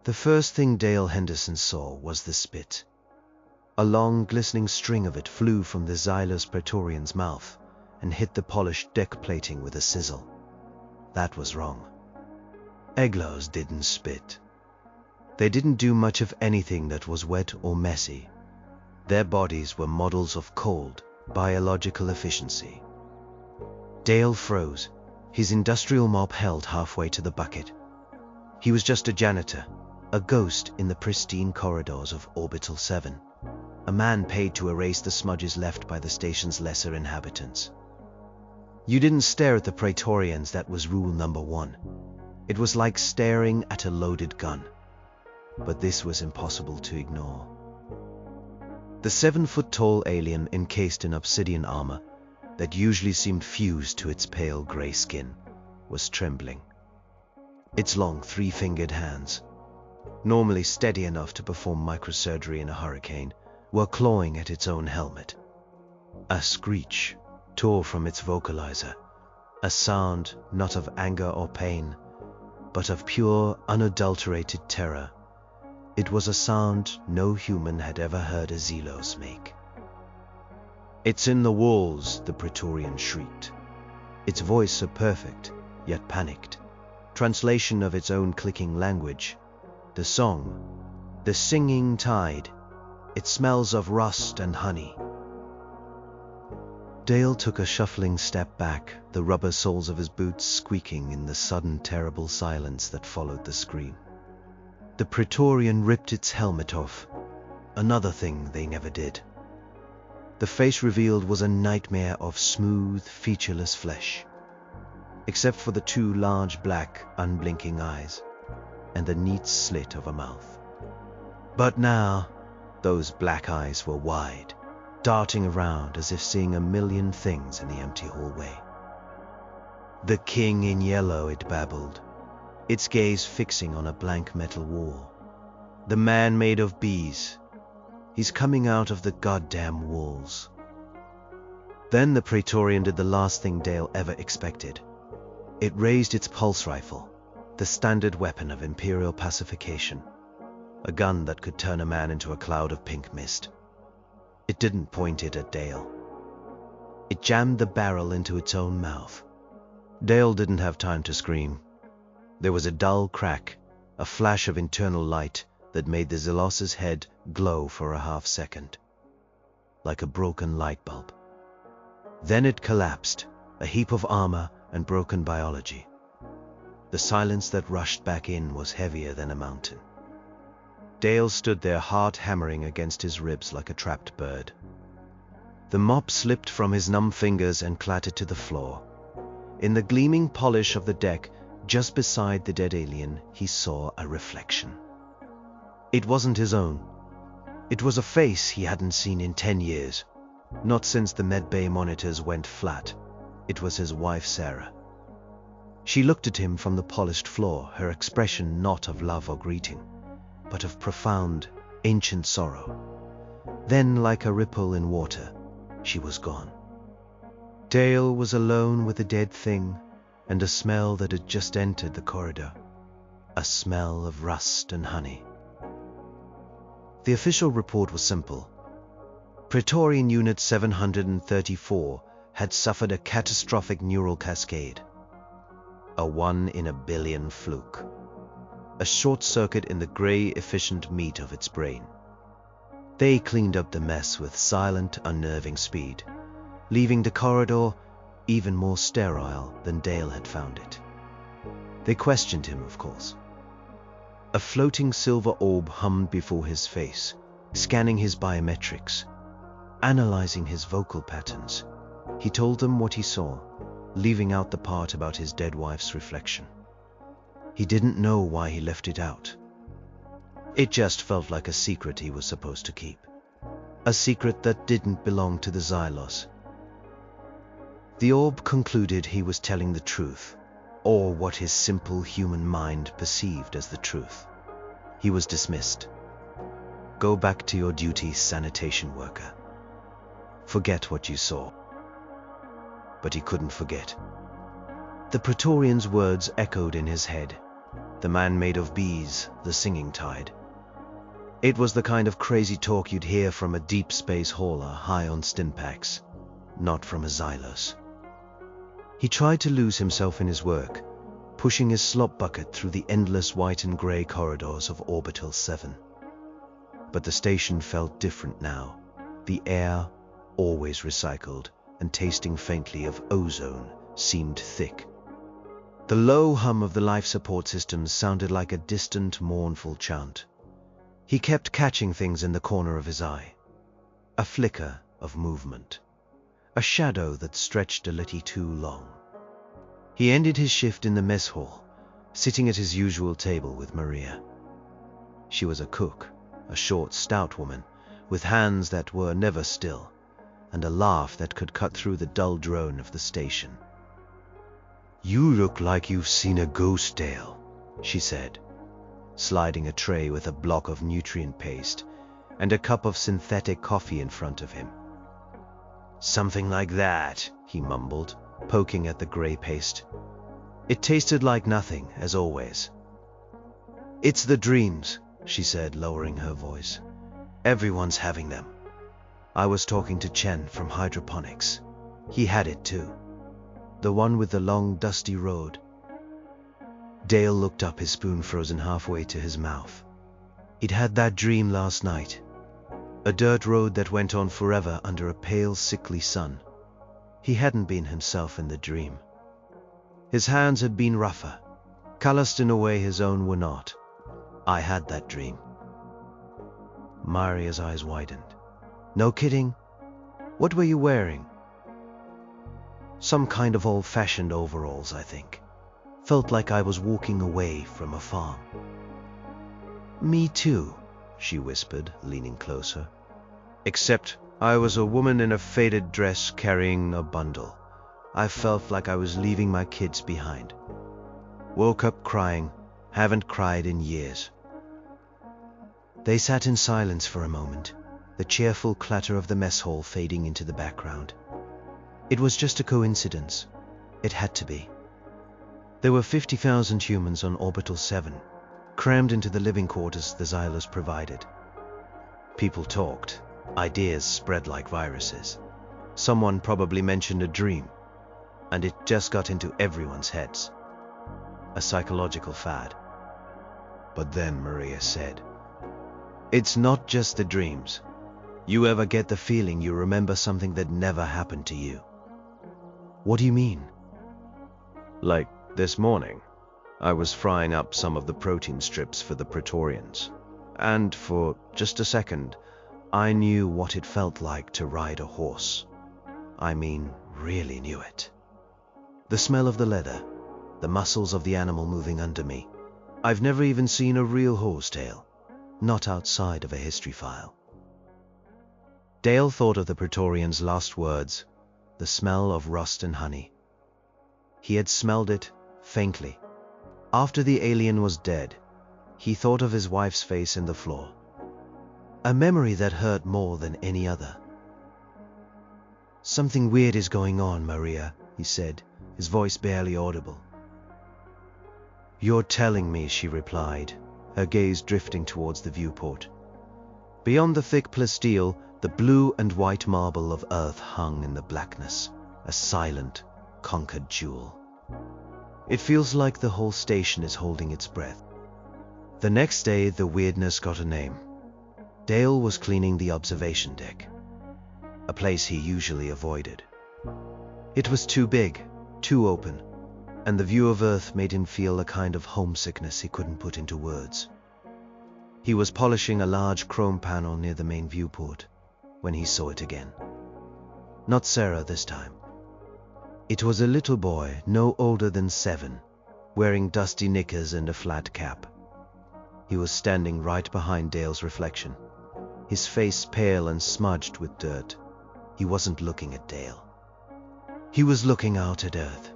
The first thing Dale Henderson saw was the spit. A long, glistening string of it flew from the Xylos Praetorian's mouth and hit the polished deck plating with a sizzle. That was wrong. Eglos didn't spit. They didn't do much of anything that was wet or messy. Their bodies were models of cold, biological efficiency. Dale froze, his industrial mop held halfway to the bucket. He was just a janitor, a ghost in the pristine corridors of Orbital 7, a man paid to erase the smudges left by the station's lesser inhabitants. You didn't stare at the Praetorians, that was rule number 1. It was like staring at a loaded gun. But this was impossible to ignore. The 7-foot-tall alien encased in obsidian armor that usually seemed fused to its pale gray skin was trembling. Its long 3-fingered hands, normally steady enough to perform microsurgery in a hurricane, were clawing at its own helmet. A screech tore from its vocalizer, a sound not of anger or pain, but of pure, unadulterated terror. It was a sound no human had ever heard a Xylos make. "It's in the walls," the Praetorian shrieked, its voice a perfect, yet panicked, translation of its own clicking language. The song, the singing tide, it smells of rust and honey. Dale took a shuffling step back, the rubber soles of his boots squeaking in the sudden terrible silence that followed the scream. The Praetorian ripped its helmet off, another thing they never did. The face revealed was a nightmare of smooth, featureless flesh, except for the 2 large black, unblinking eyes and the neat slit of a mouth. But now, those black eyes were wide, darting around as if seeing a million things in the empty hallway. "The king in yellow," it babbled, its gaze fixing on a blank metal wall. "The man made of bees. He's coming out of the goddamn walls." Then the Praetorian did the last thing Dale ever expected. It raised its pulse rifle, the standard weapon of Imperial pacification, a gun that could turn a man into a cloud of pink mist. It didn't point it at Dale. It jammed the barrel into its own mouth. Dale didn't have time to scream. There was a dull crack, a flash of internal light that made the Xylos's head glow for a half second, like a broken light bulb. Then it collapsed, a heap of armor and broken biology. The silence that rushed back in was heavier than a mountain. Dale stood there, heart hammering against his ribs like a trapped bird. The mop slipped from his numb fingers and clattered to the floor. In the gleaming polish of the deck, just beside the dead alien, he saw a reflection. It wasn't his own. It was a face he hadn't seen in 10 years, not since the medbay monitors went flat. It was his wife, Sarah. She looked at him from the polished floor, her expression not of love or greeting, but of profound, ancient sorrow. Then, like a ripple in water, she was gone. Dale was alone with the dead thing and a smell that had just entered the corridor, a smell of rust and honey. The official report was simple. Praetorian Unit 734 had suffered a catastrophic neural cascade, a 1 in a billion fluke, a short circuit in the gray, efficient meat of its brain. They cleaned up the mess with silent, unnerving speed, leaving the corridor even more sterile than Dale had found it. They questioned him, of course. A floating silver orb hummed before his face, scanning his biometrics, analyzing his vocal patterns. He told them what he saw, leaving out the part about his dead wife's reflection. He didn't know why he left it out. It just felt like a secret he was supposed to keep. A secret that didn't belong to the Xylos. The orb concluded he was telling the truth, or what his simple human mind perceived as the truth. He was dismissed. Go back to your duty, sanitation worker. Forget what you saw. But he couldn't forget. The Praetorian's words echoed in his head. The man made of bees, the singing tide. It was the kind of crazy talk you'd hear from a deep space hauler high on stimpaks, not from a Xylos. He tried to lose himself in his work, pushing his slop bucket through the endless white and grey corridors of Orbital 7. But the station felt different now. The air, always recycled and tasting faintly of ozone, seemed thick. The low hum of the life support systems sounded like a distant, mournful chant. He kept catching things in the corner of his eye. A flicker of movement. A shadow that stretched a little too long. He ended his shift in the mess hall, sitting at his usual table with Maria. She was a cook, a short, stout woman, with hands that were never still, and a laugh that could cut through the dull drone of the station. "You look like you've seen a ghost, Dale," she said, sliding a tray with a block of nutrient paste and a cup of synthetic coffee in front of him. "Something like that," he mumbled, poking at the grey paste. It tasted like nothing, as always. "It's the dreams," she said, lowering her voice. "Everyone's having them. I was talking to Chen from hydroponics. He had it too. The one with the long, dusty road." Dale looked up, his spoon frozen halfway to his mouth. He'd had that dream last night. A dirt road that went on forever under a pale, sickly sun. He hadn't been himself in the dream. His hands had been rougher, calloused in a way his own were not. "I had that dream." Maria's eyes widened. "No kidding? What were you wearing?" "Some kind of old-fashioned overalls, I think. Felt like I was walking away from a farm." "Me too," she whispered, leaning closer. "Except I was a woman in a faded dress carrying a bundle. I felt like I was leaving my kids behind. Woke up crying, haven't cried in years." They sat in silence for a moment, the cheerful clatter of the mess hall fading into the background. It was just a coincidence. It had to be. There were 50,000 humans on Orbital 7, crammed into the living quarters the Xylos provided. People talked. Ideas spread like viruses. Someone probably mentioned a dream, and it just got into everyone's heads. A psychological fad. But then Maria said, "It's not just the dreams. You ever get the feeling you remember something that never happened to you?" "What do you mean?" "Like this morning, I was frying up some of the protein strips for the Praetorians, and for just a second, I knew what it felt like to ride a horse. I mean, really knew it. The smell of the leather, the muscles of the animal moving under me. I've never even seen a real horse tail, not outside of a history file." Dale thought of the Praetorian's last words, the smell of rust and honey. He had smelled it, faintly. After the alien was dead, he thought of his wife's face in the floor. A memory that hurt more than any other. "Something weird is going on, Maria," he said, his voice barely audible. "You're telling me," she replied, her gaze drifting towards the viewport. Beyond the thick plasteel, the blue and white marble of Earth hung in the blackness, a silent, conquered jewel. "It feels like the whole station is holding its breath." The next day, the weirdness got a name. Dale was cleaning the observation deck, a place he usually avoided. It was too big, too open, and the view of Earth made him feel a kind of homesickness he couldn't put into words. He was polishing a large chrome panel near the main viewport when he saw it again. Not Sarah this time. It was a little boy, no older than 7, wearing dusty knickers and a flat cap. He was standing right behind Dale's reflection, his face pale and smudged with dirt. He wasn't looking at Dale. He was looking out at Earth,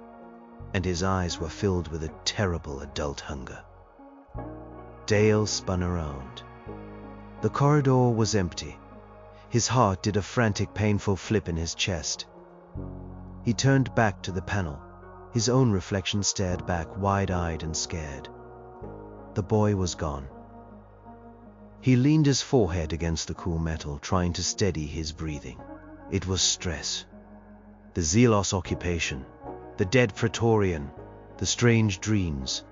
and his eyes were filled with a terrible adult hunger. Dale spun around. The corridor was empty. His heart did a frantic, painful flip in his chest. He turned back to the panel. His own reflection stared back, wide-eyed and scared. The boy was gone. He leaned his forehead against the cool metal, trying to steady his breathing. It was stress. The Zelos occupation, the dead Praetorian, the strange dreams.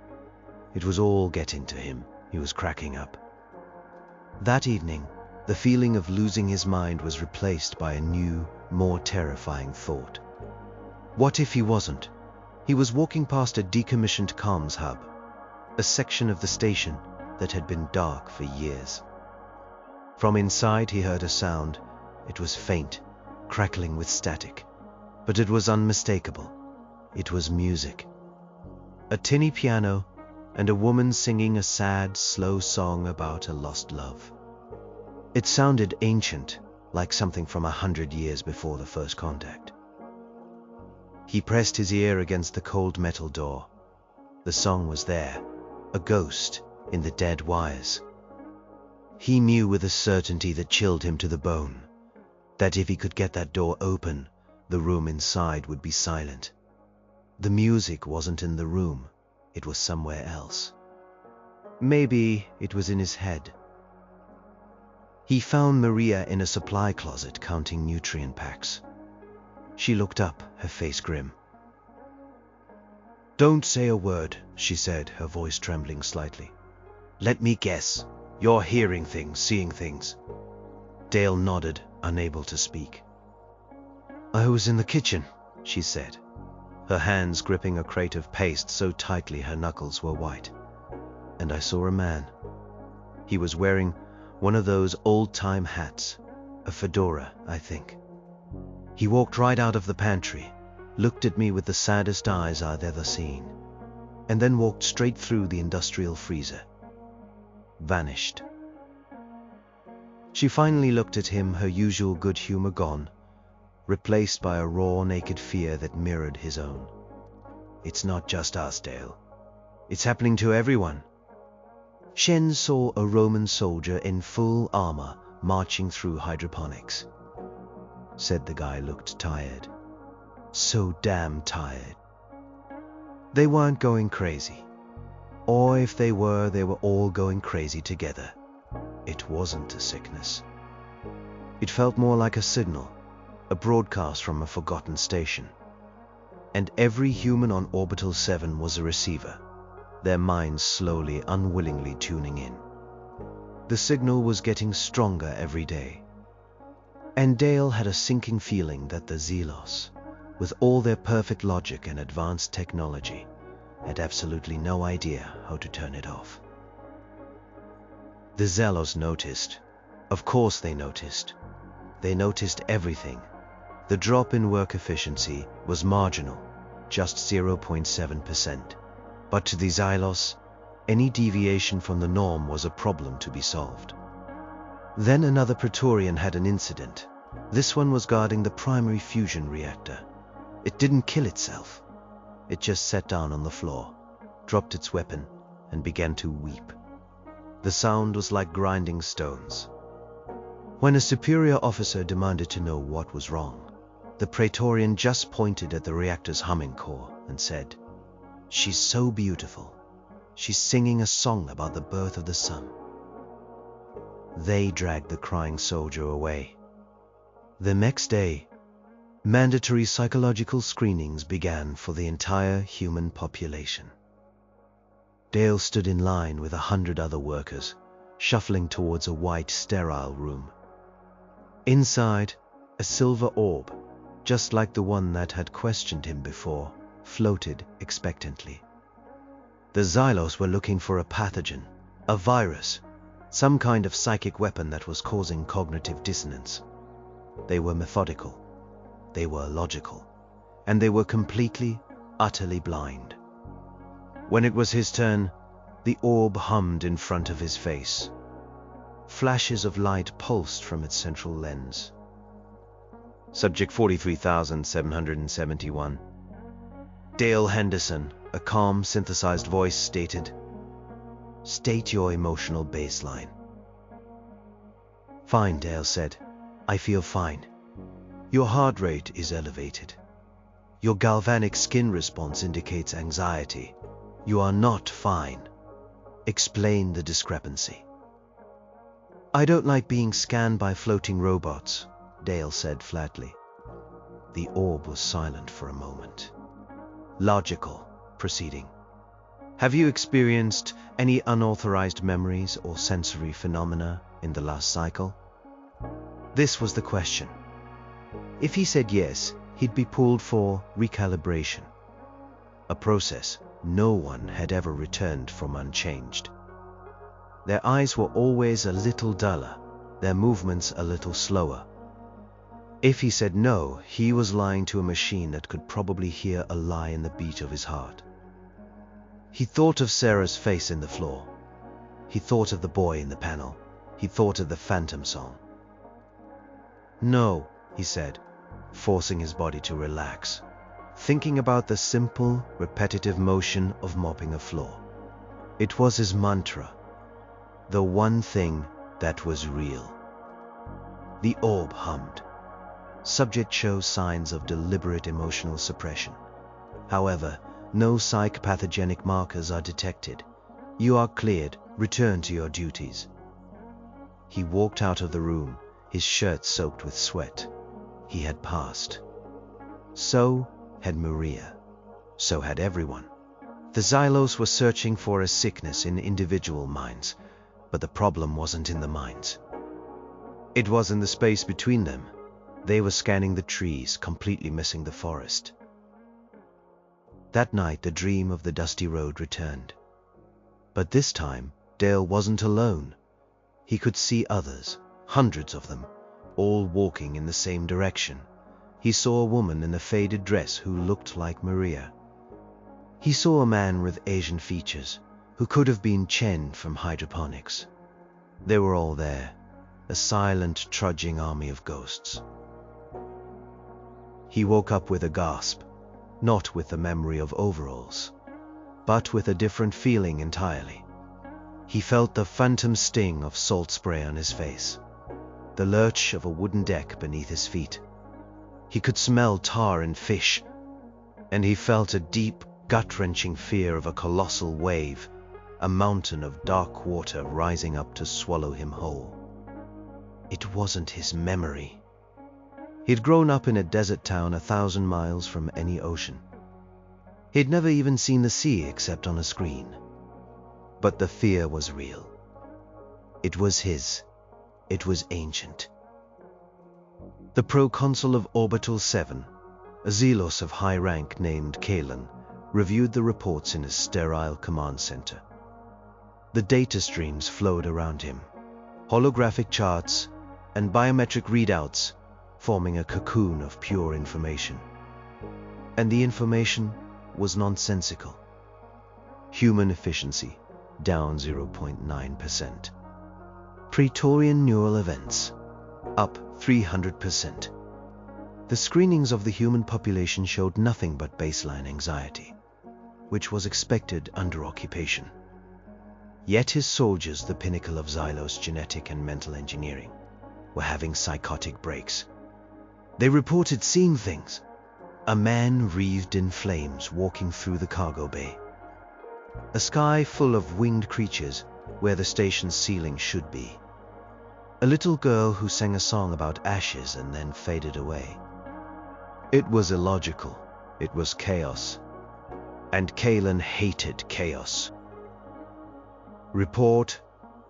It was all getting to him. He was cracking up. That evening, the feeling of losing his mind was replaced by a new, more terrifying thought. What if he wasn't? He was walking past a decommissioned comms hub, a section of the station that had been dark for years. From inside he heard a sound. It was faint, crackling with static, but it was unmistakable. It was music. A tinny piano and a woman singing a sad, slow song about a lost love. It sounded ancient, like something from 100 years before the first contact. He pressed his ear against the cold metal door. The song was there, a ghost in the dead wires. He knew with a certainty that chilled him to the bone, that if he could get that door open, the room inside would be silent. The music wasn't in the room, it was somewhere else. Maybe it was in his head. He found Maria in a supply closet counting nutrient packs. She looked up, her face grim. "Don't say a word," she said, her voice trembling slightly. "Let me guess. You're hearing things, seeing things." Dale nodded, unable to speak. "I was in the kitchen," she said, her hands gripping a crate of paste so tightly her knuckles were white. "And I saw a man. He was wearing one of those old-time hats, a fedora, I think. He walked right out of the pantry, looked at me with the saddest eyes I'd ever seen, and then walked straight through the industrial freezer. Vanished." She finally looked at him, her usual good humor gone, replaced by a raw, naked fear that mirrored his own. "It's not just us, Dale. It's happening to everyone." Shen saw a Roman soldier in full armor marching through hydroponics. Said the guy looked tired. So damn tired. They weren't going crazy. Or if they were all going crazy together. It wasn't a sickness. It felt more like a signal, a broadcast from a forgotten station. And every human on Orbital 7 was a receiver, their minds slowly, unwillingly tuning in. The signal was getting stronger every day. And Dale had a sinking feeling that the Zelos, with all their perfect logic and advanced technology, had absolutely no idea how to turn it off. The Zelos noticed. Of course they noticed. They noticed everything. The drop in work efficiency was marginal, just 0.7%. But to the Zelos, any deviation from the norm was a problem to be solved. Then another Praetorian had an incident. This one was guarding the primary fusion reactor. It didn't kill itself. It just sat down on the floor, dropped its weapon, and began to weep. The sound was like grinding stones. When a superior officer demanded to know what was wrong, the Praetorian just pointed at the reactor's humming core and said, "She's so beautiful. She's singing a song about the birth of the sun." They dragged the crying soldier away. The next day, mandatory psychological screenings began for the entire human population. Dale stood in line with 100 other workers, shuffling towards a white, sterile room. Inside, a silver orb, just like the one that had questioned him before, floated expectantly. The Zelos were looking for a pathogen, a virus, some kind of psychic weapon that was causing cognitive dissonance. They were methodical, they were logical, and they were completely, utterly blind. When it was his turn, the orb hummed in front of his face. Flashes of light pulsed from its central lens. Subject 43,771. Dale Henderson, a calm, synthesized voice stated, "State your emotional baseline." "Fine," Dale said. "I feel fine. Your heart rate is elevated. Your galvanic skin response indicates anxiety. You are not fine." Explain the discrepancy. I don't like being scanned by floating robots, Dale said flatly. The orb was silent for a moment. Logical, proceeding. Have you experienced any unauthorized memories or sensory phenomena in the last cycle? This was the question. If he said yes, he'd be pulled for recalibration, a process no one had ever returned from unchanged. Their eyes were always a little duller, their movements a little slower. If he said no, he was lying to a machine that could probably hear a lie in the beat of his heart. He thought of Sarah's face in the floor. He thought of the boy in the panel. He thought of the phantom song. No, he said, forcing his body to relax, thinking about the simple, repetitive motion of mopping a floor. It was his mantra, the one thing that was real. The orb hummed. Subject shows signs of deliberate emotional suppression. However, no psychopathogenic markers are detected. You are cleared. Return to your duties. He walked out of the room, his shirt soaked with sweat. He had passed. So had Maria. So had everyone. The Xylos were searching for a sickness in individual minds, but the problem wasn't in the minds. It was in the space between them. They were scanning the trees, completely missing the forest. That night, the dream of the dusty road returned. But this time, Dale wasn't alone. He could see others, hundreds of them, all walking in the same direction. He saw a woman in a faded dress who looked like Maria. He saw a man with Asian features, who could have been Chen from hydroponics. They were all there, a silent, trudging army of ghosts. He woke up with a gasp, not with the memory of overalls, but with a different feeling entirely. He felt the phantom sting of salt spray on his face, the lurch of a wooden deck beneath his feet. He could smell tar and fish, and he felt a deep, gut-wrenching fear of a colossal wave, a mountain of dark water rising up to swallow him whole. It wasn't his memory. He'd grown up in a desert town 1,000 miles from any ocean. He'd never even seen the sea except on a screen. But the fear was real. It was his. It was ancient. The proconsul of Orbital 7, a Xylos of high rank named Kalen, reviewed the reports in his sterile command center. The data streams flowed around him, holographic charts and biometric readouts forming a cocoon of pure information. And the information was nonsensical. Human efficiency, down 0.9%. Praetorian neural events, up 300%. The screenings of the human population showed nothing but baseline anxiety, which was expected under occupation. Yet his soldiers, the pinnacle of Xylos genetic and mental engineering, were having psychotic breaks. They reported seeing things. A man wreathed in flames walking through the cargo bay. A sky full of winged creatures where the station's ceiling should be. A little girl who sang a song about ashes and then faded away. It was illogical. It was chaos. And Kalen hated chaos. Report,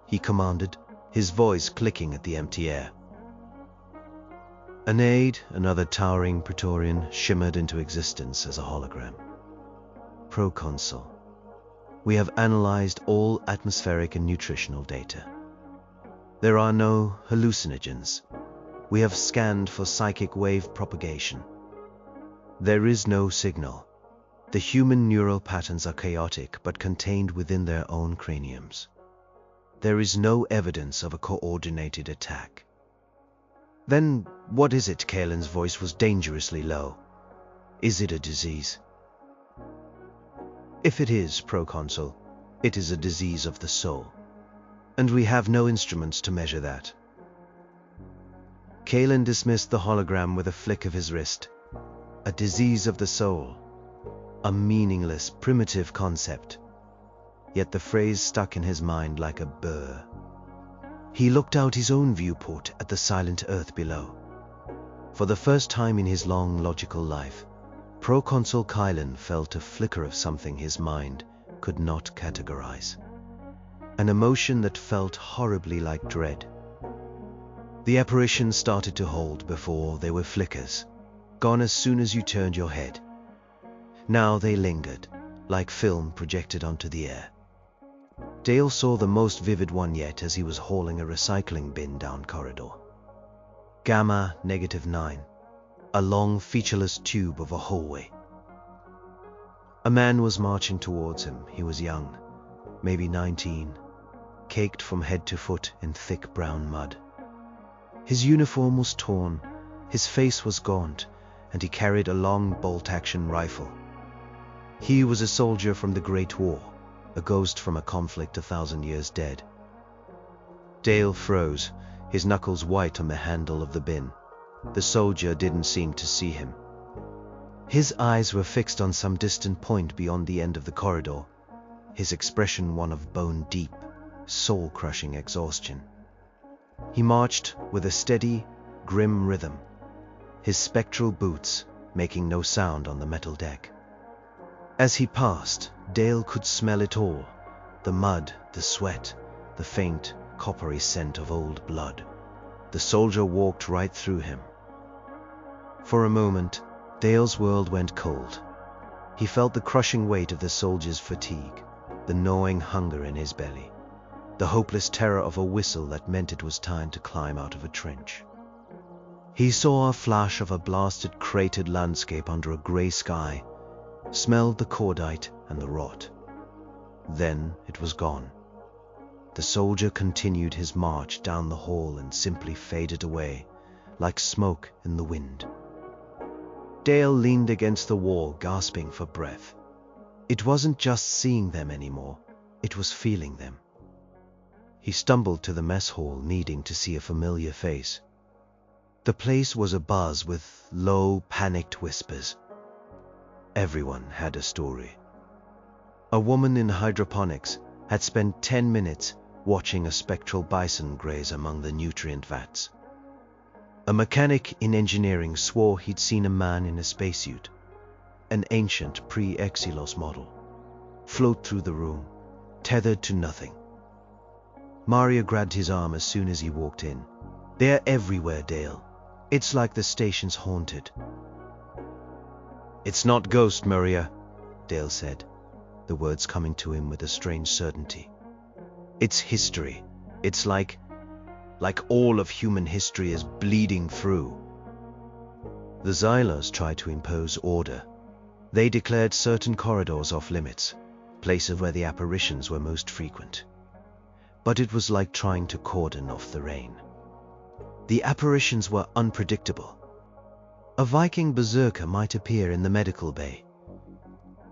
he commanded, his voice clicking at the empty air. An aide, another towering Praetorian, shimmered into existence as a hologram. Proconsul, we have analyzed all atmospheric and nutritional data. There are no hallucinogens. We have scanned for psychic wave propagation. There is no signal. The human neural patterns are chaotic but contained within their own craniums. There is no evidence of a coordinated attack. Then what is it? Kalen's voice was dangerously low. Is it a disease? If it is, Proconsul, it is a disease of the soul. And we have no instruments to measure that. Kalen dismissed the hologram with a flick of his wrist. A disease of the soul. A meaningless, primitive concept. yet the phrase stuck in his mind like a burr. He looked out his own viewport at the silent earth below. For the first time in his long, logical life, Proconsul Kylan felt a flicker of something his mind could not categorize. An emotion that felt horribly like dread. The apparitions started to hold before they were flickers, gone as soon as you turned your head. Now they lingered, like film projected onto the air. Dale saw the most vivid one yet as he was hauling a recycling bin down corridor. Gamma -9, a long featureless tube of a hallway. A man was marching towards him. He was young, maybe 19, caked from head to foot in thick brown mud. His uniform was torn, his face was gaunt, and he carried a long bolt-action rifle. He was a soldier from the Great War, a ghost from a conflict 1,000 years dead. Dale froze, his knuckles white on the handle of the bin. The soldier didn't seem to see him. His eyes were fixed on some distant point beyond the end of the corridor, his expression one of bone-deep, soul-crushing exhaustion. He marched with a steady, grim rhythm, his spectral boots making no sound on the metal deck. As he passed, Dale could smell it all, the mud, the sweat, the faint, coppery scent of old blood. The soldier walked right through him. For a moment, Dale's world went cold. He felt the crushing weight of the soldier's fatigue, the gnawing hunger in his belly, the hopeless terror of a whistle that meant it was time to climb out of a trench. He saw a flash of a blasted, cratered landscape under a grey sky, smelled the cordite and the rot. Then it was gone. The soldier continued his march down the hall and simply faded away, like smoke in the wind. Dale leaned against the wall, gasping for breath. It wasn't just seeing them anymore, it was feeling them. He stumbled to the mess hall, needing to see a familiar face. The place was abuzz with low, panicked whispers. Everyone had a story. A woman in hydroponics had spent 10 minutes watching a spectral bison graze among the nutrient vats. A mechanic in engineering swore he'd seen a man in a spacesuit, an ancient pre-Exilos model, float through the room, tethered to nothing. Maria grabbed his arm as soon as he walked in. "They're everywhere, Dale. It's like the station's haunted." "It's not ghost, Maria," Dale said, the words coming to him with a strange certainty. "It's history. It's like all of human history is bleeding through." The Xylos tried to impose order. They declared certain corridors off limits, places where the apparitions were most frequent. But it was like trying to cordon off the rain. The apparitions were unpredictable. A Viking berserker might appear in the medical bay.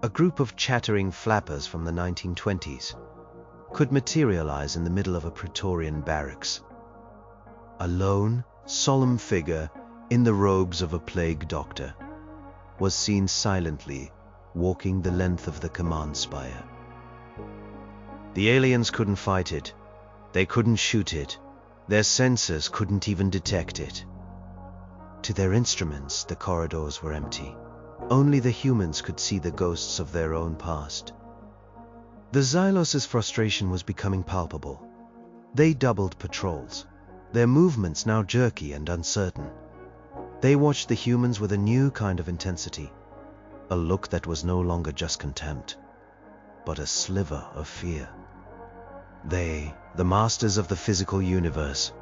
A group of chattering flappers from the 1920s could materialize in the middle of a Praetorian barracks. A lone, solemn figure in the robes of a plague doctor was seen silently walking the length of the command spire. The aliens couldn't fight it. They couldn't shoot it. Their sensors couldn't even detect it. To their instruments, the corridors were empty. Only the humans could see the ghosts of their own past. The Xylos' frustration was becoming palpable. They doubled patrols, their movements now jerky and uncertain. They watched the humans with a new kind of intensity, a look that was no longer just contempt, but a sliver of fear. They, the masters of the physical universe,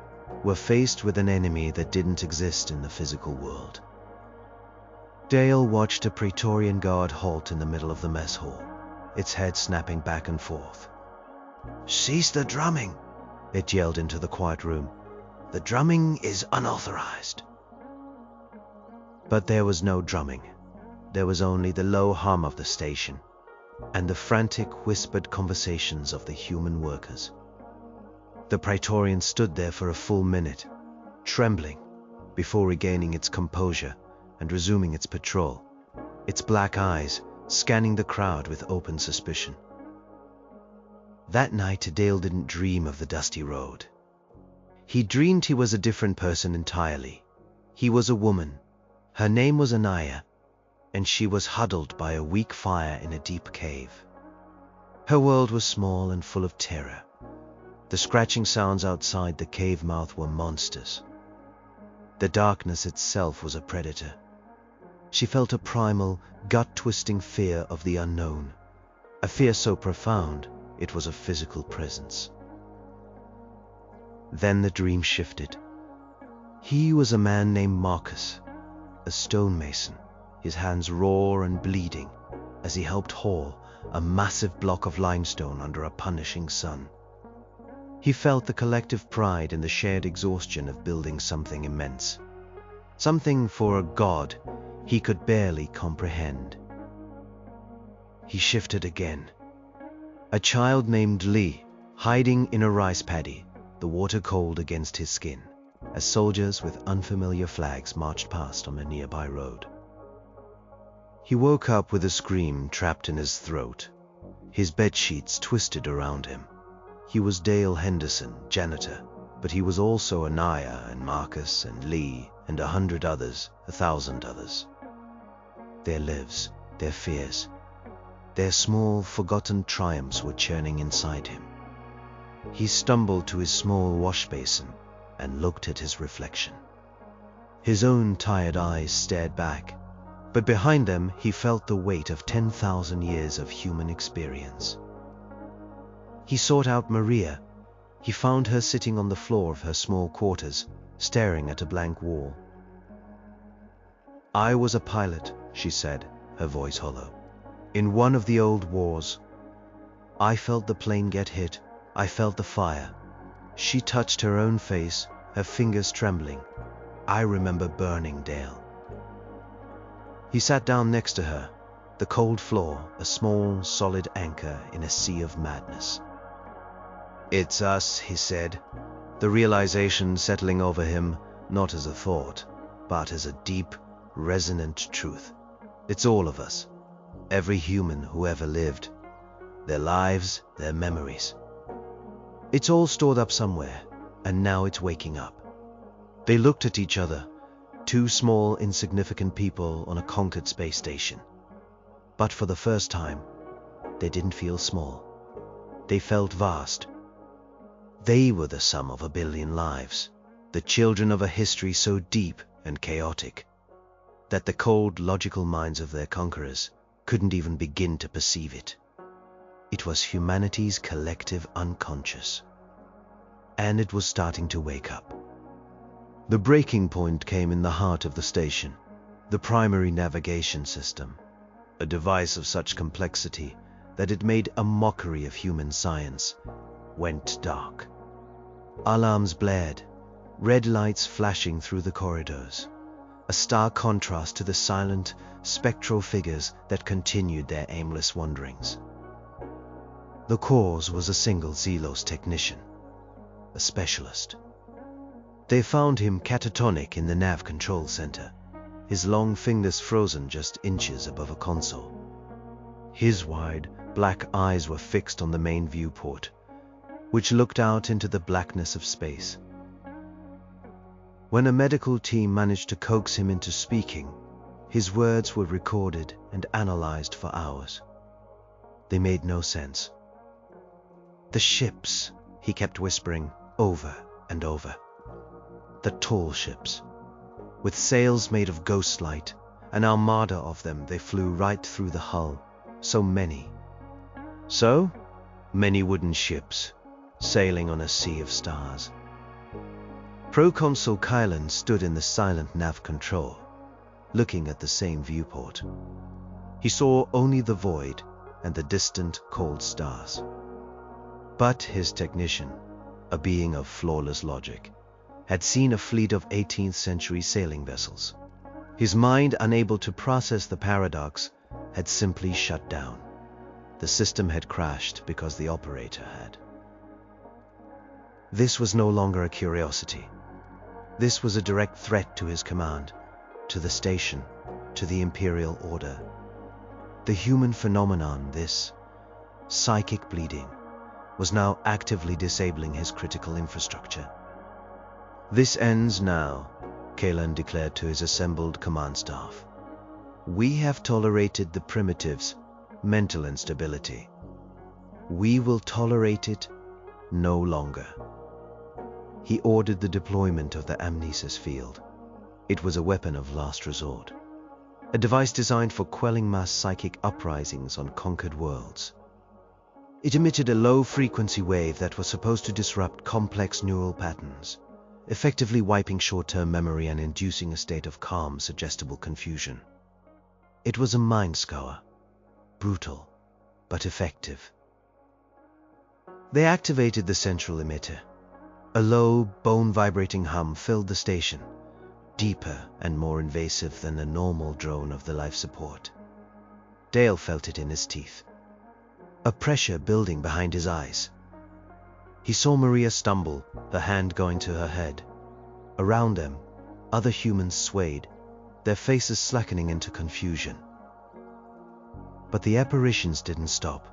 were faced with an enemy that didn't exist in the physical world. Dale watched a Praetorian guard halt in the middle of the mess hall, its head snapping back and forth. "Cease the drumming," it yelled into the quiet room. "The drumming is unauthorized." But there was no drumming. There was only the low hum of the station and the frantic, whispered conversations of the human workers. The Praetorian stood there for a full minute, trembling, before regaining its composure and resuming its patrol, its black eyes scanning the crowd with open suspicion. That night, Dale didn't dream of the dusty road. He dreamed he was a different person entirely. He was a woman. Her name was Anaya, and she was huddled by a weak fire in a deep cave. Her world was small and full of terror. The scratching sounds outside the cave mouth were monsters. The darkness itself was a predator. She felt a primal, gut-twisting fear of the unknown, a fear so profound it was a physical presence. Then the dream shifted. He was a man named Marcus, a stonemason, his hands raw and bleeding as he helped haul a massive block of limestone under a punishing sun. He felt the collective pride in the shared exhaustion of building something immense, something for a god he could barely comprehend. He shifted again. A child named Lee, hiding in a rice paddy, the water cold against his skin, as soldiers with unfamiliar flags marched past on a nearby road. He woke up with a scream trapped in his throat, his bedsheets twisted around him. He was Dale Henderson, janitor, but he was also Anaya and Marcus and Lee and 100 others, 1,000 others. Their lives, their fears, their small, forgotten triumphs were churning inside him. He stumbled to his small wash basin and looked at his reflection. His own tired eyes stared back, but behind them he felt the weight of 10,000 years of human experience. He sought out Maria. He found her sitting on the floor of her small quarters, staring at a blank wall. "I was a pilot," she said, her voice hollow. "In one of the old wars. I felt the plane get hit. I felt the fire." She touched her own face, her fingers trembling. "I remember burning, Dale." He sat down next to her, the cold floor, a small, solid anchor in a sea of madness. "It's us," he said, the realization settling over him not as a thought, but as a deep, resonant truth. It's all of us, every human who ever lived, their lives, their memories. It's all stored up somewhere, and now it's waking up. They looked at each other, two small, insignificant people on a conquered space station. But for the first time, they didn't feel small. They felt vast. They were the sum of 1 billion lives, the children of a history so deep and chaotic that the cold, logical minds of their conquerors couldn't even begin to perceive it. It was humanity's collective unconscious, and it was starting to wake up. The breaking point came in the heart of the station, the primary navigation system, a device of such complexity that it made a mockery of human science, went dark. Alarms blared, red lights flashing through the corridors, a stark contrast to the silent, spectral figures that continued their aimless wanderings. The cause was a single Zelos technician, a specialist. They found him catatonic in the nav control center, his long fingers frozen just inches above a console. His wide, black eyes were fixed on the main viewport, which looked out into the blackness of space. When a medical team managed to coax him into speaking, his words were recorded and analyzed for hours. They made no sense. "The ships," he kept whispering over and over. "The tall ships, with sails made of ghost light, an armada of them, they flew right through the hull. So many. So many wooden ships, sailing on a sea of stars." Proconsul Kylan stood in the silent nav control, looking at the same viewport. He saw only the void and the distant, cold stars. But his technician, a being of flawless logic, had seen a fleet of 18th century sailing vessels. His mind, unable to process the paradox, had simply shut down. The system had crashed because the operator had. This was no longer a curiosity. This was a direct threat to his command, to the station, to the imperial order. The human phenomenon, this psychic bleeding, was now actively disabling his critical infrastructure. "This ends now," Kaelan declared to his assembled command staff. "We have tolerated the primitives' mental instability. We will tolerate it no longer." He ordered the deployment of the amnesis field. It was a weapon of last resort, a device designed for quelling mass psychic uprisings on conquered worlds. It emitted a low-frequency wave that was supposed to disrupt complex neural patterns, effectively wiping short-term memory and inducing a state of calm, suggestible confusion. It was a mind scour, brutal, but effective. They activated the central emitter. A low, bone-vibrating hum filled the station, deeper and more invasive than a normal drone of the life support. Dale felt it in his teeth, a pressure building behind his eyes. He saw Maria stumble, the hand going to her head. Around them, other humans swayed, their faces slackening into confusion. But the apparitions didn't stop.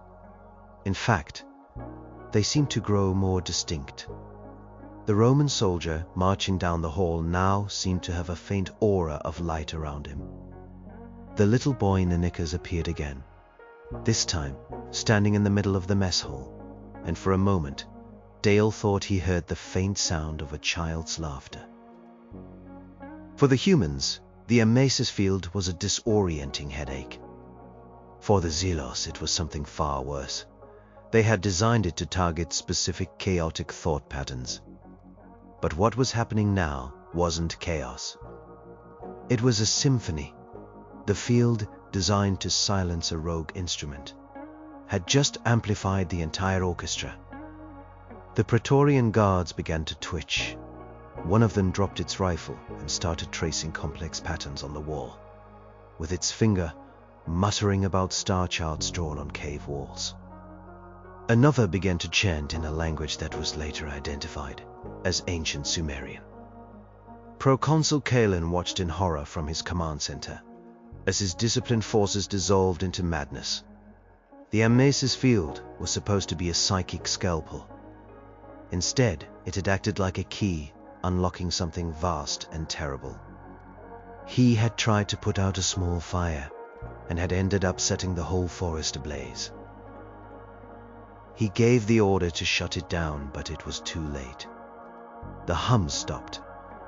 In fact, they seemed to grow more distinct. The Roman soldier marching down the hall now seemed to have a faint aura of light around him. The little boy in the knickers appeared again, this time standing in the middle of the mess hall, and for a moment, Dale thought he heard the faint sound of a child's laughter. For the humans, the Amasis field was a disorienting headache. For the Zelos, it was something far worse. They had designed it to target specific chaotic thought patterns. But what was happening now wasn't chaos. It was a symphony. The field, designed to silence a rogue instrument, had just amplified the entire orchestra. The Praetorian guards began to twitch. One of them dropped its rifle and started tracing complex patterns on the wall, with its finger muttering about star charts drawn on cave walls. Another began to chant in a language that was later identified as Ancient Sumerian. Proconsul Kaelan watched in horror from his command center as his disciplined forces dissolved into madness. The Amasis field was supposed to be a psychic scalpel. Instead, it had acted like a key, unlocking something vast and terrible. He had tried to put out a small fire and had ended up setting the whole forest ablaze. He gave the order to shut it down, but it was too late. The hum stopped,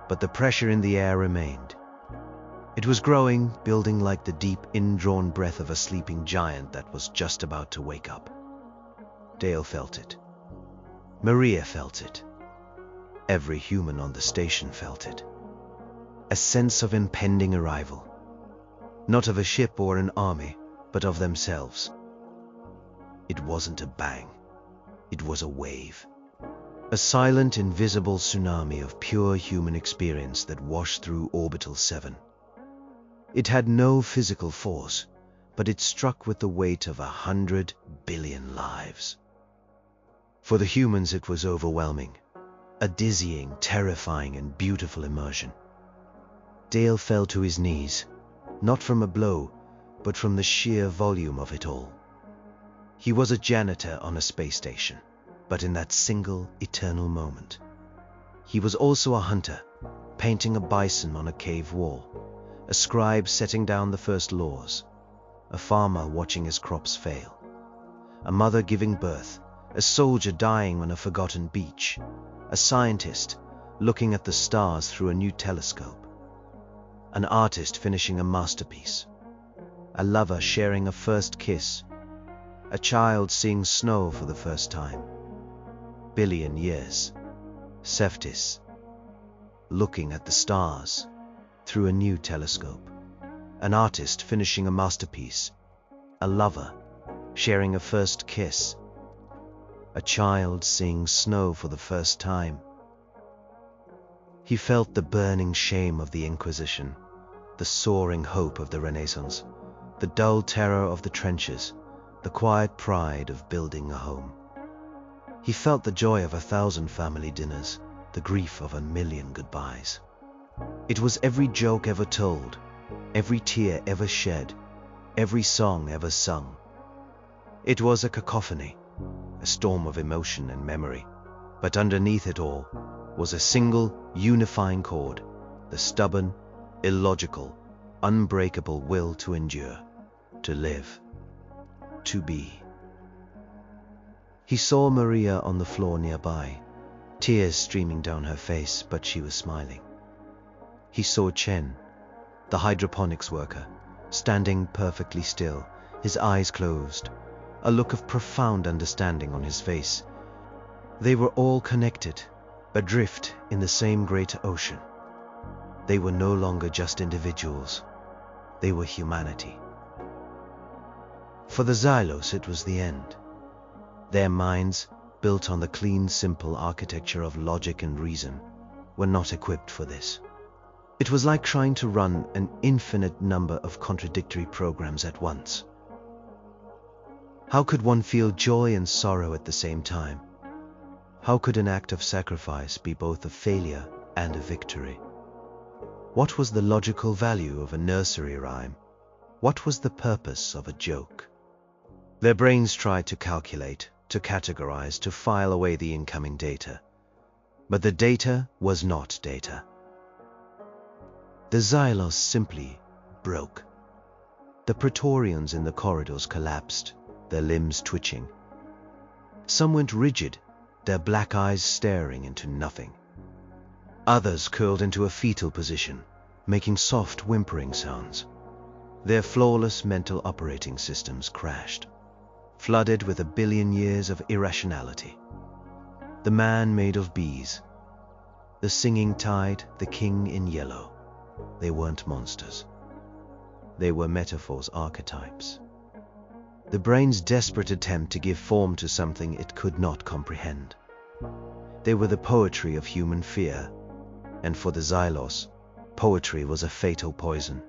but the pressure in the air remained. It was growing, building like the deep, indrawn breath of a sleeping giant that was just about to wake up. Dale felt it. Maria felt it. Every human on the station felt it. A sense of impending arrival. Not of a ship or an army, but of themselves. It wasn't a bang. It was a wave. A silent, invisible tsunami of pure human experience that washed through Orbital 7. It had no physical force, but it struck with the weight of 100 billion lives. For the humans, it was overwhelming. A dizzying, terrifying, and beautiful immersion. Dale fell to his knees, not from a blow, but from the sheer volume of it all. He was a janitor on a space station, but in that single, eternal moment. He was also a hunter, painting a bison on a cave wall, a scribe setting down the first laws, a farmer watching his crops fail, a mother giving birth, a soldier dying on a forgotten beach, a scientist looking at the stars through a new telescope, an artist finishing a masterpiece, a lover sharing a first kiss, a child seeing snow for the first time. Billion years. Cephtis, looking at the stars through a new telescope, an artist finishing a masterpiece, a lover sharing a first kiss, a child seeing snow for the first time. He felt the burning shame of the Inquisition, the soaring hope of the Renaissance, the dull terror of the trenches, the quiet pride of building a home. He felt the joy of 1,000 family dinners, the grief of 1,000,000 goodbyes. It was every joke ever told, every tear ever shed, every song ever sung. It was a cacophony, a storm of emotion and memory. But underneath it all was a single, unifying chord, the stubborn, illogical, unbreakable will to endure, to live, to be. He saw Maria on the floor nearby, tears streaming down her face, but she was smiling. He saw Chen, the hydroponics worker, standing perfectly still, his eyes closed, a look of profound understanding on his face. They were all connected, adrift in the same great ocean. They were no longer just individuals. They were humanity. For the Xylos, it was the end. Their minds, built on the clean, simple architecture of logic and reason, were not equipped for this. It was like trying to run an infinite number of contradictory programs at once. How could one feel joy and sorrow at the same time? How could an act of sacrifice be both a failure and a victory? What was the logical value of a nursery rhyme? What was the purpose of a joke? Their brains tried to calculate, to categorize, to file away the incoming data. But the data was not data. The Xylos simply broke. The Praetorians in the corridors collapsed, their limbs twitching. Some went rigid, their black eyes staring into nothing. Others curled into a fetal position, making soft whimpering sounds. Their flawless mental operating systems crashed, flooded with 1 billion years of irrationality. The man made of bees, the singing tide, the king in yellow. They weren't monsters. They were metaphors, archetypes. The brain's desperate attempt to give form to something it could not comprehend. They were the poetry of human fear, and for the Xylos, poetry was a fatal poison.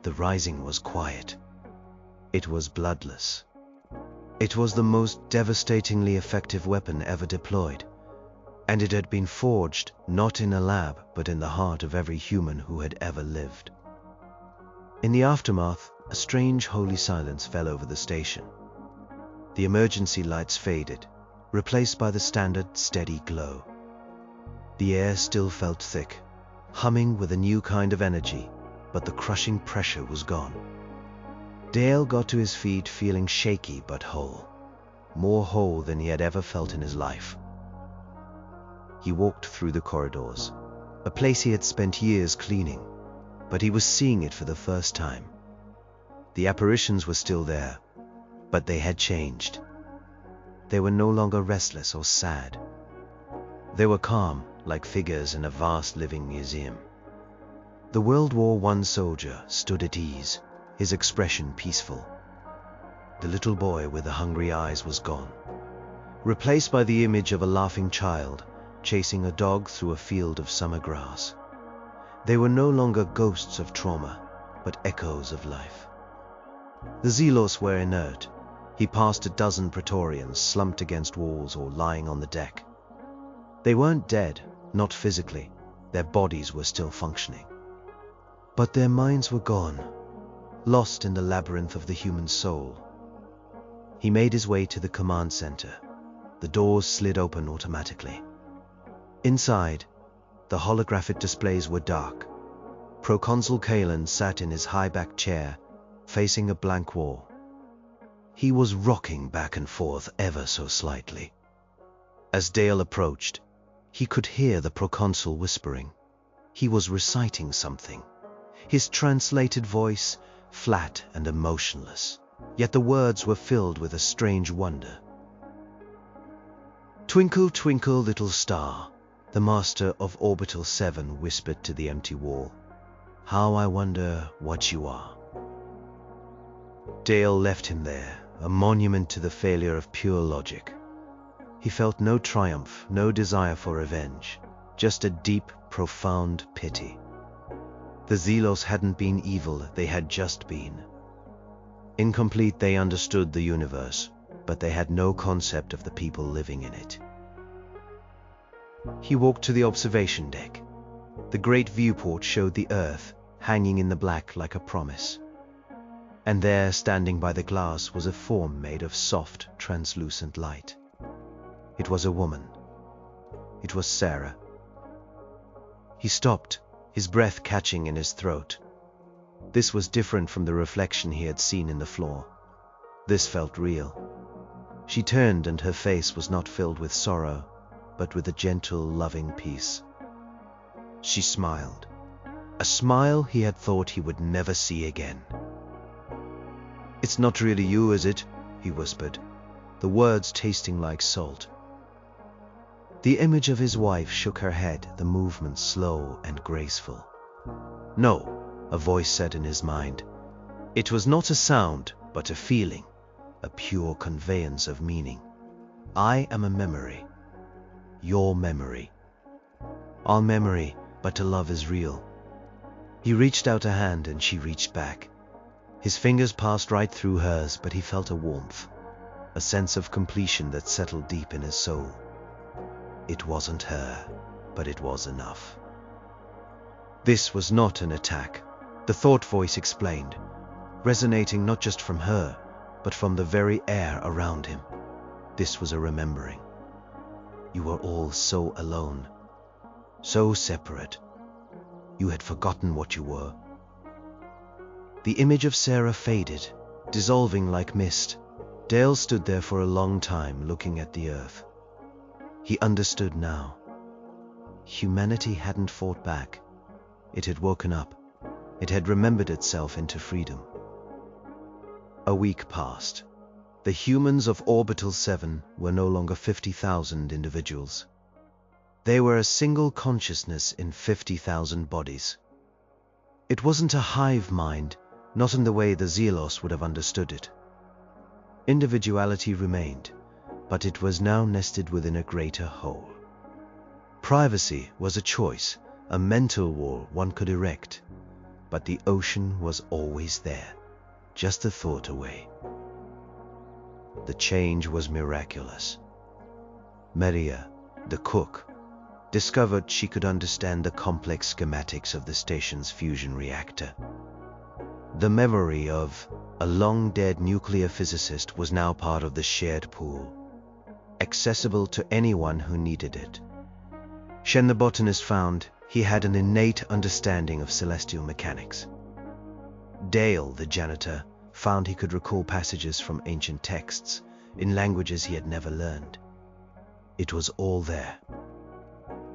The rising was quiet. It was bloodless. It was the most devastatingly effective weapon ever deployed, and it had been forged not in a lab but in the heart of every human who had ever lived. In the aftermath, a strange holy silence fell over the station. The emergency lights faded, replaced by the standard steady glow. The air still felt thick, humming with a new kind of energy, but the crushing pressure was gone. Dale got to his feet feeling shaky but whole, more whole than he had ever felt in his life. He walked through the corridors, a place he had spent years cleaning, but he was seeing it for the first time. The apparitions were still there, but they had changed. They were no longer restless or sad. They were calm, like figures in a vast living museum. The World War I soldier stood at ease, his expression peaceful. The little boy with the hungry eyes was gone, replaced by the image of a laughing child chasing a dog through a field of summer grass. They were no longer ghosts of trauma, but echoes of life. The Xylos were inert. He passed a dozen Praetorians slumped against walls or lying on the deck. They weren't dead, not physically. Their bodies were still functioning. But their minds were gone, lost in the labyrinth of the human soul. He made his way to the command center. The doors slid open automatically. Inside, the holographic displays were dark. Proconsul Kalen sat in his high-backed chair, facing a blank wall. He was rocking back and forth ever so slightly. As Dale approached, he could hear the proconsul whispering. He was reciting something, his translated voice flat and emotionless, yet the words were filled with a strange wonder. "Twinkle, twinkle, little star," the master of Orbital 7 whispered to the empty wall. "How I wonder what you are." Dale left him there, a monument to the failure of pure logic. He felt no triumph, no desire for revenge, just a deep, profound pity. The Xylos hadn't been evil, they had just been. Incomplete, they understood the universe, but they had no concept of the people living in it. He walked to the observation deck. The great viewport showed the Earth, hanging in the black like a promise. And there, standing by the glass, was a form made of soft, translucent light. It was a woman. It was Sarah. He stopped, his breath catching in his throat. This was different from the reflection he had seen in the floor. This felt real. She turned, and her face was not filled with sorrow, but with a gentle, loving peace. She smiled. A smile he had thought he would never see again. "It's not really you, is it?" he whispered, the words tasting like salt. The image of his wife shook her head, the movement slow and graceful. "No," a voice said in his mind. It was not a sound, but a feeling, a pure conveyance of meaning. "I am a memory. Your memory. Our memory, but to love is real." He reached out a hand and she reached back. His fingers passed right through hers, but he felt a warmth, a sense of completion that settled deep in his soul. It wasn't her, but it was enough. This was not an attack, the thought voice explained, resonating not just from her, but from the very air around him. This was a remembering. You were all so alone, so separate. You had forgotten what you were. The image of Sarah faded, dissolving like mist. Dale stood there for a long time, looking at the earth. He understood now. Humanity hadn't fought back. It had woken up. It had remembered itself into freedom. A week passed. The humans of Orbital 7 were no longer 50,000 individuals. They were a single consciousness in 50,000 bodies. It wasn't a hive mind, not in the way the Zelos would have understood it. Individuality remained, but it was now nested within a greater whole. Privacy was a choice, a mental wall one could erect, but the ocean was always there, just a thought away. The change was miraculous. Maria, the cook, discovered she could understand the complex schematics of the station's fusion reactor. The memory of a long-dead nuclear physicist was now part of the shared pool, accessible to anyone who needed it. Shen the botanist found he had an innate understanding of celestial mechanics. Dale, the janitor, found he could recall passages from ancient texts in languages he had never learned. It was all there.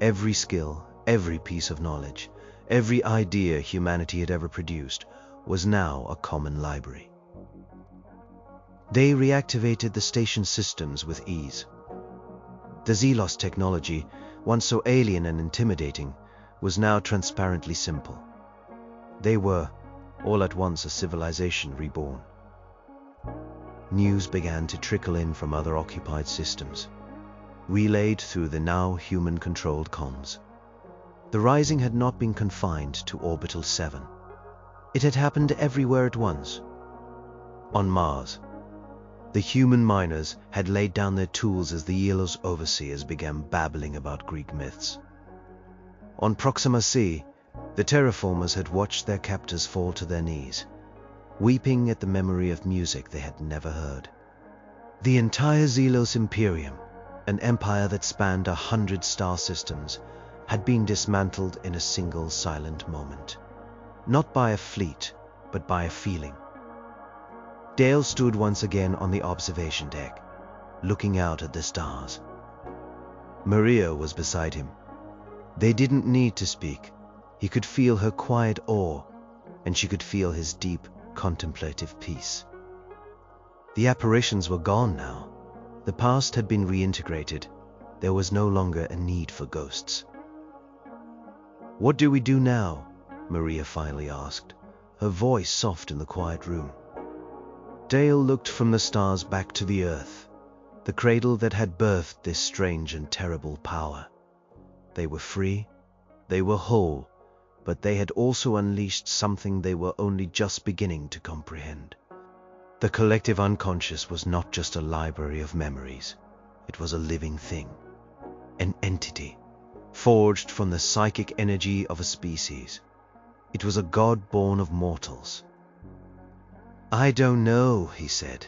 Every skill, every piece of knowledge, every idea humanity had ever produced was now a common library. They reactivated the station systems with ease. The Zelos technology, once so alien and intimidating, was now transparently simple. They were, all at once, a civilization reborn. News began to trickle in from other occupied systems, relayed through the now human-controlled comms. The rising had not been confined to Orbital 7. It had happened everywhere at once. On Mars, the human miners had laid down their tools as the Zelos overseers began babbling about Greek myths. On Proxima C, the terraformers had watched their captors fall to their knees, weeping at the memory of music they had never heard. The entire Zelos Imperium, an empire that spanned 100 star systems, had been dismantled in a single silent moment. Not by a fleet, but by a feeling. Dale stood once again on the observation deck, looking out at the stars. Maria was beside him. They didn't need to speak. He could feel her quiet awe, and she could feel his deep, contemplative peace. The apparitions were gone now. The past had been reintegrated. There was no longer a need for ghosts. "What do we do now?" Maria finally asked, her voice soft in the quiet room. Dale looked from the stars back to the earth, the cradle that had birthed this strange and terrible power. They were free, they were whole, but they had also unleashed something they were only just beginning to comprehend. The collective unconscious was not just a library of memories. It was a living thing, an entity, forged from the psychic energy of a species. It was a god born of mortals. "I don't know," he said,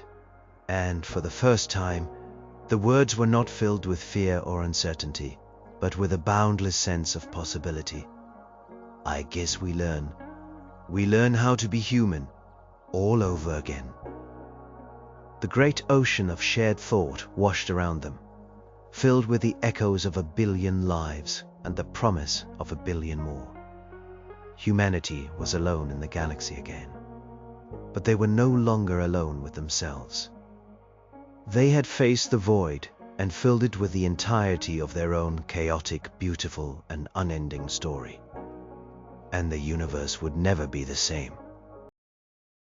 and for the first time, the words were not filled with fear or uncertainty, but with a boundless sense of possibility. "I guess we learn. We learn how to be human, all over again." The great ocean of shared thought washed around them, filled with the echoes of 1,000,000,000 lives and the promise of 1,000,000,000 more. Humanity was alone in the galaxy again, but they were no longer alone with themselves. They had faced the void and filled it with the entirety of their own chaotic, beautiful, and unending story. And the universe would never be the same.